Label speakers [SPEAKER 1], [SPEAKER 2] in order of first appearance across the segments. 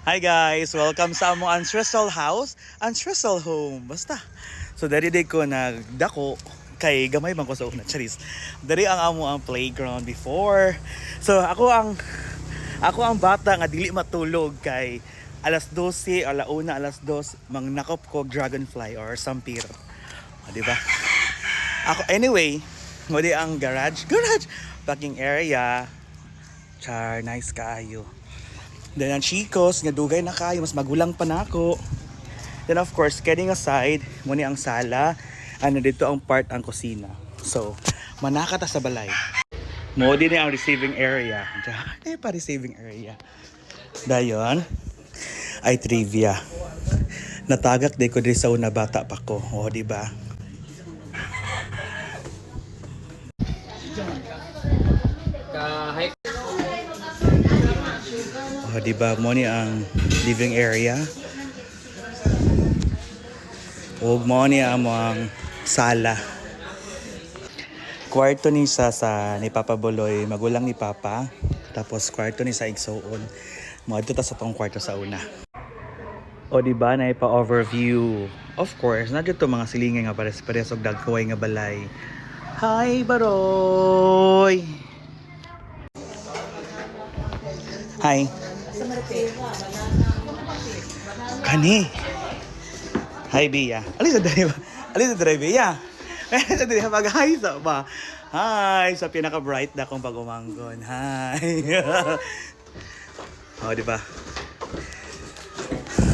[SPEAKER 1] Hi guys! Welcome sa among ancestral house, ancestral home. Basta. So dari ko nagdako kay gamay bang ko sa una, charis. Dari ang amo ang playground before. So ako ang bata nga dili matulog kay alas 12, alauna, alas 2 mangnakop ko dragonfly or sampir. Di ba? Ako anyway, mo di ang garage, parking area. Char, nice kayo. Then ang chicos, nga dugay na kayo, mas magulang pa na ako. Then of course, kidding aside, muna ang sala, dito ang part ang kusina. So, manakata sa balay. Mo din ang receiving area. Diyan pa receiving area. Dayon, ay trivia. Natagak di ko din sa una bata pa ko. O, di ba? O, di ba? Mo ni ang living area. O, mo ni ang sala. Kwarto ni sa ni Papa Buloy, magulang ni Papa. Tapos kwarto ni sa igsoon. Mo dito ta sa tong kwarto sa una. O di ba na ipa-overview. Of course, na dito mga silingay nga pares-pares og dagkaway nga balay. Hi Baroy. Hi. Kani. Hi Bia. Alisa dali ba? Alisa dali Bia. Sa dili mag-hi sa ba? Hi sa pinaka-bright na kong pag-umanggon. Hi. Oh, di ba?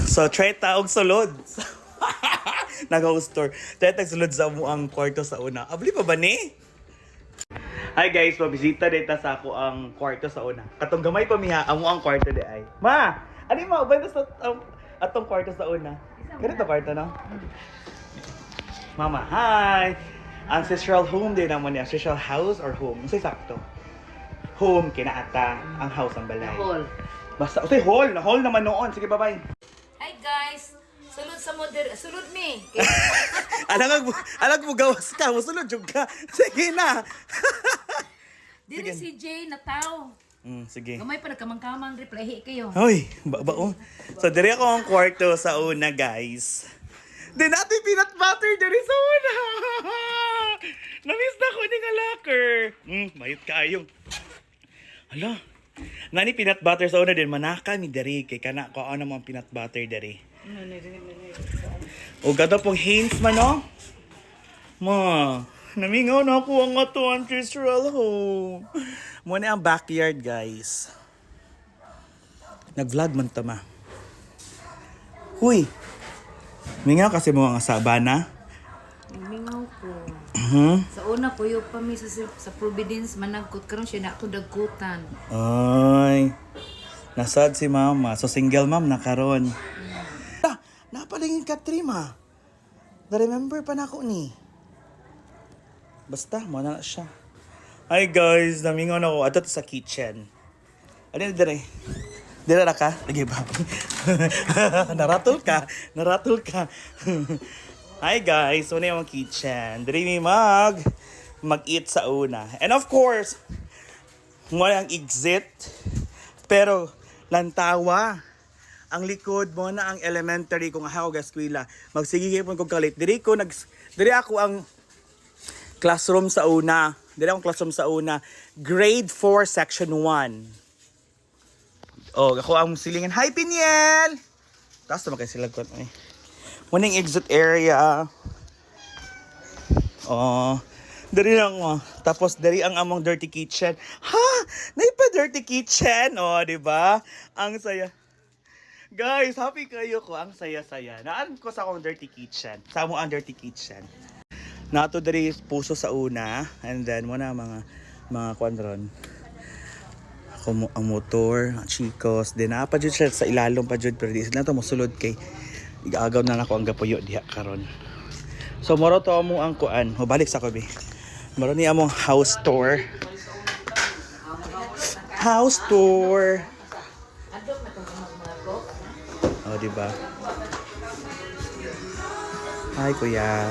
[SPEAKER 1] So, try taog sulod. Nag-host tour. Try taog sulod sa mo ang kwarto sa una. Abli pa ba ni? Hi guys, mabisita dito sa ako ang kwarto sa una. Katong gamay pa miha, amo ang kwarto di ay. Ma, ani mo ba sa atong kwarto sa una? Ganito kwarto no? Mama, hi! Ancestral home din naman niya. Ancestral house or home? Kasi sakto. Home, kinaata. Ang house ang balay.
[SPEAKER 2] Hall.
[SPEAKER 1] Basta, okay, hall. Na hall naman noon. Sige, bye-bye.
[SPEAKER 2] Hi guys! Sulod sa sulod me!
[SPEAKER 1] Alag mo gawas ka. Musulod yung ka. Sige na.
[SPEAKER 2] Diri si Jay na tao.
[SPEAKER 1] Sige.
[SPEAKER 2] Gamay pa nagkamang-kamang reply kayo.
[SPEAKER 1] Hoy, baon. So, diri ako ang kwarto sa una, guys. Di natin peanut butter diri sa una. Namiss na ko ni nga locker. Mayit kayong. Hala. Nani peanut butter sa una din. Manaka mi diri. Kay kana ko ano mga peanut butter diri. O gado pong Hanes man no? Ma, namingaw na ako ang ato ancestral home. Muna ang backyard guys. Nag-vlog man tama. Huy. Mingaw kasi mo nga sabana.
[SPEAKER 2] Mingaw ko. Sa una kuyo pa mi sa Providence managkot karon siya na ako dagkutan.
[SPEAKER 1] Ay. Nasad si mama. So single mom na karon. Napalingin ka trima. Na-remember pa na ako ni. Basta, mo na siya. Hi guys, namingon ako. Ato sa kitchen. Ano yun dire? Dire na ka? Lagi ba? Naratol ka. Hi guys, una yung kitchen. Dire mi mag-eat sa una. And of course, wala ang exit. Pero, lantawa. Ang likod mo na ang elementary kung ako gaskwila. Magsigigil po kong kalit. Diri ako ang classroom sa una. Grade 4, section 1. Oh, ako ang silingan. Hi, Piniel! Taas naman kayo sila ko. Muning exit area. Oh, dari lang mo. Tapos dari ang among dirty kitchen. Ha? Naipa dirty kitchen? Oh, di ba? Ang saya. Guys, happy kayo ko. Ang saya-saya. Naan ko sa akong dirty kitchen. Sa mo ang dirty kitchen. Nato dari puso sa una. And then, muna mga kwadron. Ako ang motor, ang chicos. Then, pa dyan siya sa ilalong pa dyan. Pero di sila ito musulod kay igaagaw na ako ang gapuyo diha karon. So, moro to mo ang kuan. Balik sa kabi. Moro ni among house tour. House tour. Oh, di ba? Hi, kuya.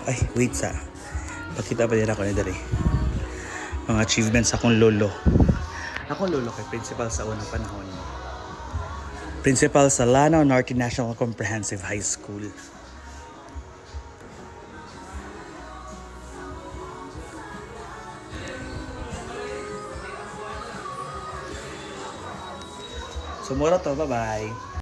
[SPEAKER 1] Ay, wait sa. Pakita pa din ako na dali. Mga achievements akong lolo. Akong lolo kay principal sa unang panahon. Principal sa Lanao Norte National Comprehensive High School. So mura to, bye-bye.